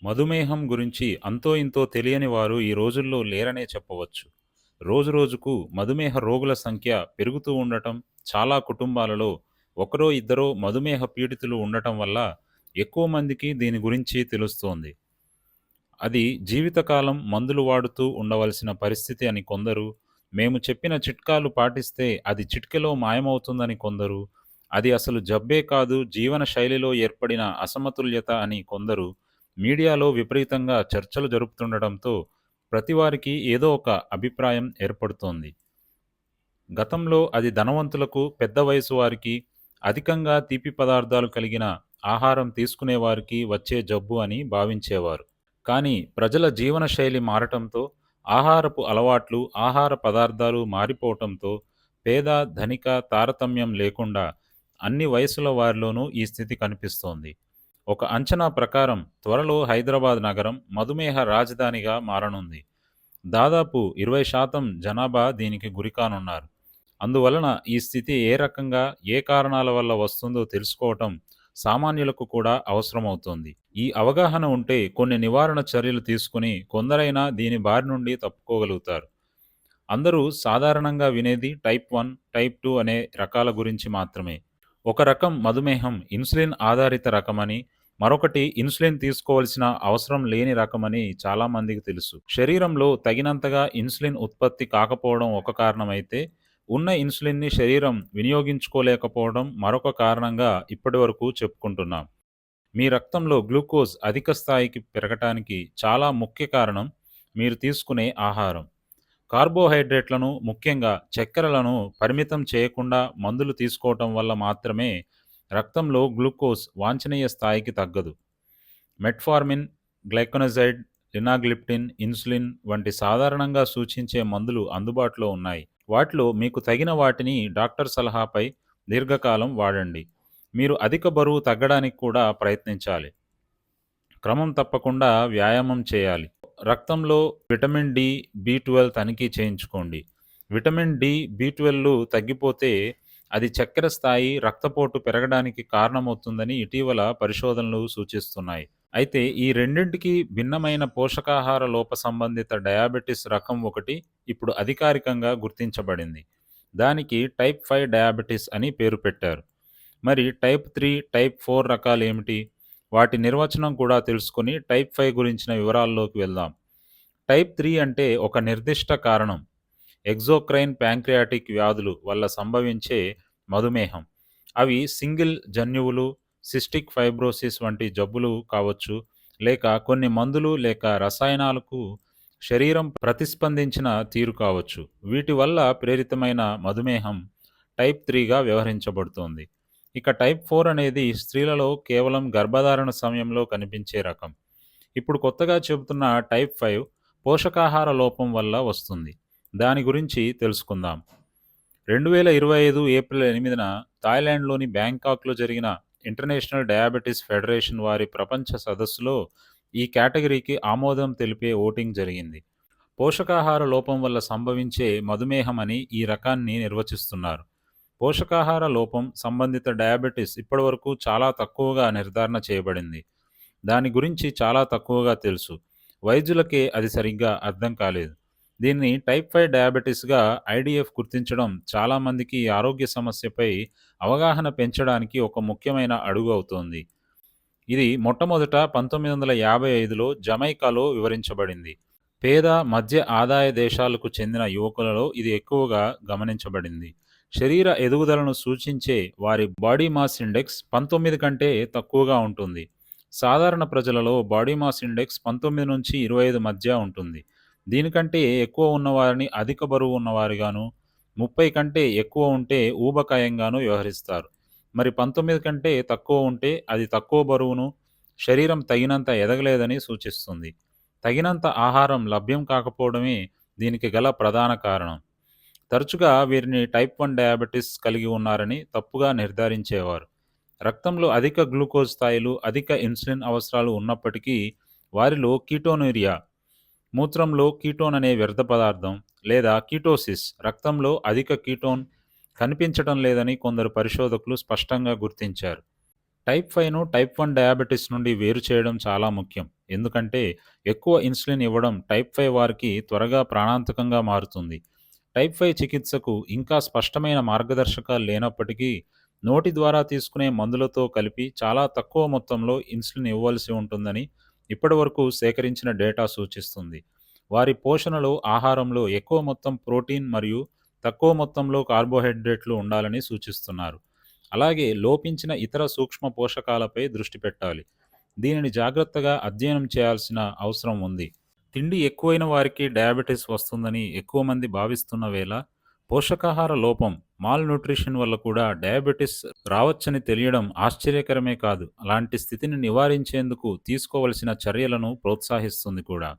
మధుమేహం గురించి అంతో ఇంతో తెలియని వారు ఈ రోజుల్లో లేరనే చెప్పవచ్చు. రోజురోజుకు మధుమేహ రోగుల సంఖ్య పెరుగుతూ ఉండటం, చాలా కుటుంబాలలో ఒకరో ఇద్దరో మధుమేహ పీడితులు ఉండటం వల్ల ఎక్కువ మందికి దీని గురించి తెలుస్తోంది. అది జీవితకాలం మందులు వాడుతూ ఉండవలసిన పరిస్థితి అని కొందరు, మేము చెప్పిన చిట్కాలు పాటిస్తే అది చిటికెలో మాయమవుతుందని కొందరు, అది అసలు జబ్బే కాదు జీవన శైలిలో ఏర్పడిన అసమతుల్యత అని కొందరు మీడియాలో విపరీతంగా చర్చలు జరుపుతుండటంతో ప్రతివారికి ఏదో ఒక అభిప్రాయం ఏర్పడుతోంది. గతంలో అది ధనవంతులకు, పెద్ద వయసు వారికి, అధికంగా తీపి పదార్థాలు కలిగిన ఆహారం తీసుకునేవారికి వచ్చే జబ్బు అని భావించేవారు. కానీ ప్రజల జీవనశైలి మారటంతో, ఆహారపు అలవాట్లు, ఆహార పదార్థాలు మారిపోవటంతో పేద, ధనిక తారతమ్యం లేకుండా అన్ని వయసుల వారిలోనూ ఈ స్థితి కనిపిస్తోంది. ఒక అంచనా ప్రకారం త్వరలో హైదరాబాద్ నగరం మధుమేహ రాజధానిగా మారనుంది. దాదాపు 20% జనాభా దీనికి గురికానున్నారు. అందువలన ఈ స్థితి ఏ రకంగా, ఏ కారణాల వల్ల వస్తుందో తెలుసుకోవటం సామాన్యులకు కూడా అవసరమవుతోంది. ఈ అవగాహన ఉంటే కొన్ని నివారణ చర్యలు తీసుకుని కొందరైనా దీని బారి నుండి తప్పుకోగలుగుతారు. అందరూ సాధారణంగా వినేది టైప్ 1, టైప్ 2 అనే రకాల గురించి మాత్రమే. ఒక రకం మధుమేహం ఇన్సులిన్ ఆధారిత రకమని, మరొకటి ఇన్సులిన్ తీసుకోవాల్సిన అవసరం లేని రకమని చాలామందికి తెలుసు. శరీరంలో తగినంతగా ఇన్సులిన్ ఉత్పత్తి కాకపోవడం ఒక కారణమైతే, ఉన్న ఇన్సులిన్‌ని శరీరం వినియోగించుకోలేకపోవడం మరొక కారణంగా ఇప్పటివరకు చెప్పుకుంటున్నాం. మీ రక్తంలో గ్లూకోజ్ అధిక స్థాయికి పెరగటానికి చాలా ముఖ్య కారణం మీరు తీసుకునే ఆహారం. కార్బోహైడ్రేట్లను, ముఖ్యంగా చక్కెరలను పరిమితం చేయకుండా మందులు తీసుకోవటం వల్ల మాత్రమే రక్తంలో గ్లూకోజ్ వాంఛనీయ స్థాయికి తగ్గదు. మెట్ఫార్మిన్, గ్లైకోనజైడ్, లినాగ్లిప్టిన్, ఇన్సులిన్ వంటి సాధారణంగా సూచించే మందులు అందుబాటులో ఉన్నాయి. వాటిలో మీకు తగిన వాటిని డాక్టర్ సలహాపై దీర్ఘకాలం వాడండి. మీరు అధిక బరువు తగ్గడానికి కూడా ప్రయత్నించాలి. క్రమం తప్పకుండా వ్యాయామం చేయాలి. రక్తంలో విటమిన్ డి, బి12 తనిఖీ చేయించుకోండి. విటమిన్ డి, బి12లు తగ్గిపోతే అది చక్కెర స్థాయి, రక్తపోటు పెరగడానికి కారణమవుతుందని ఇటీవల పరిశోధనలు సూచిస్తున్నాయి. అయితే ఈ రెండింటికి భిన్నమైన పోషకాహార లోప సంబంధిత డయాబెటిస్ రకం ఒకటి ఇప్పుడు అధికారికంగా గుర్తించబడింది. దానికి టైప్ 5 డయాబెటిస్ అని పేరు పెట్టారు. మరి టైప్ 3, టైప్ 4 రకాలేమిటి? వాటి నిర్వచనం కూడా తెలుసుకొని టైప్ 5 గురించిన వివరాల్లోకి వెళ్దాం. టైప్ 3 అంటే ఒక నిర్దిష్ట కారణం, ఎగ్జోక్రైన్ ప్యాంక్రియాటిక్ వ్యాధులు వల్ల సంభవించే మధుమేహం. అవి సింగిల్ జన్యువులు, సిస్టిక్ ఫైబ్రోసిస్ వంటి జబ్బులు కావచ్చు, లేక కొన్ని మందులు లేక రసాయనాలకు శరీరం ప్రతిస్పందించిన తీరు కావచ్చు. వీటి వల్ల ప్రేరితమైన మధుమేహం టైప్ 3గా వ్యవహరించబడుతోంది. ఇక టైప్ 4 అనేది స్త్రీలలో కేవలం గర్భధారణ సమయంలో కనిపించే రకం. ఇప్పుడు కొత్తగా చెబుతున్న టైప్ 5 పోషకాహార లోపం వల్ల వస్తుంది. దాని గురించి తెలుసుకుందాం. 2025 ఏప్రిల్ 8న థాయిలాండ్‌లోని బ్యాంకాక్‌లో జరిగిన ఇంటర్నేషనల్ డయాబెటిస్ ఫెడరేషన్ వారి ప్రపంచ సదస్సులో ఈ కేటగిరీకి ఆమోదం తెలిపే ఓటింగ్ జరిగింది. పోషకాహార లోపం వల్ల సంభవించే మధుమేహం అని ఈ రకాన్ని నిర్వచిస్తున్నారు. పోషకాహార లోపం సంబంధిత డయాబెటిస్ ఇప్పటివరకు చాలా తక్కువగా నిర్ధారణ చేయబడింది. దాని గురించి చాలా తక్కువగా తెలుసు. వైద్యులకే అది సరిగ్గా అర్థం కాలేదు. దీన్ని టైప్ 5 డయాబెటిస్‌గా ఐడీఎఫ్ గుర్తించడం చాలామందికి ఈ ఆరోగ్య సమస్యపై అవగాహన పెంచడానికి ఒక ముఖ్యమైన అడుగు అవుతోంది. ఇది మొట్టమొదట 1955లో జమైకాలో వివరించబడింది. పేద, మధ్య ఆదాయ దేశాలకు చెందిన యువకులలో ఇది ఎక్కువగా గమనించబడింది. శరీర ఎదుగుదలను సూచించే వారి బాడీ మాస్ ఇండెక్స్ 19 కంటే తక్కువగా ఉంటుంది. సాధారణ ప్రజలలో బాడీ మాస్ ఇండెక్స్ 19 నుంచి 25 మధ్య ఉంటుంది. దీనికంటే ఎక్కువ ఉన్నవారిని అధిక బరువు ఉన్నవారిగాను, 30 కంటే ఎక్కువ ఉంటే ఊబకాయంగాను వ్యవహరిస్తారు. మరి 19 కంటే తక్కువ ఉంటే అది తక్కువ బరువును, శరీరం తగినంత ఎదగలేదని సూచిస్తుంది. తగినంత ఆహారం లభ్యం కాకపోవడమే దీనికి గల ప్రధాన కారణం. తరచుగా వీరిని టైప్ 1 డయాబెటిస్ కలిగి ఉన్నారని తప్పుగా నిర్ధారించేవారు. రక్తంలో అధిక గ్లూకోజ్ స్థాయిలు, అధిక ఇన్సులిన్ అవసరాలు ఉన్నప్పటికీ వారిలో కీటోనూరియా, మూత్రంలో కీటోన్ అనే వ్యర్థ పదార్థం, లేదా కీటోసిస్, రక్తంలో అధిక కీటోన్ కనిపించటం లేదని కొందరు పరిశోధకులు స్పష్టంగా గుర్తించారు. టైప్ 5ను టైప్ 1 డయాబెటిస్ నుండి వేరు చేయడం చాలా ముఖ్యం. ఎందుకంటే ఎక్కువ ఇన్సులిన్ ఇవ్వడం టైప్ 5 వారికి త్వరగా ప్రాణాంతకంగా మారుతుంది. టైప్ 5 చికిత్సకు ఇంకా స్పష్టమైన మార్గదర్శకాలు లేనప్పటికీ, నోటి ద్వారా తీసుకునే మందులతో కలిపి చాలా తక్కువ మొత్తంలో ఇన్సులిన్ ఇవ్వాల్సి ఉంటుందని ఇప్పటివరకు సేకరించిన డేటా సూచిస్తుంది. వారి పోషణలో ఆహారంలో ఎక్కువ మొత్తం ప్రోటీన్ మరియు తక్కువ మొత్తంలో కార్బోహైడ్రేట్లు ఉండాలని సూచిస్తున్నారు. అలాగే లోపించిన ఇతర సూక్ష్మ పోషకాలపై దృష్టి పెట్టాలి. దీనిని జాగ్రత్తగా అధ్యయనం చేయాల్సిన అవసరం ఉంది. తిండి ఎక్కువైన వారికి డయాబెటిస్ వస్తుందని ఎక్కువ మంది భావిస్తున్న వేళ, పోషకాహార లోపం మాల్ న్యూట్రిషన్ వల్ల కూడా డయాబెటిస్ రావచ్చని తెలియడం ఆశ్చర్యకరమే కాదు. అలాంటి స్థితిని నివారించేందుకు తీసుకోవలసిన చర్యలను ప్రోత్సహిస్తుంది కూడా.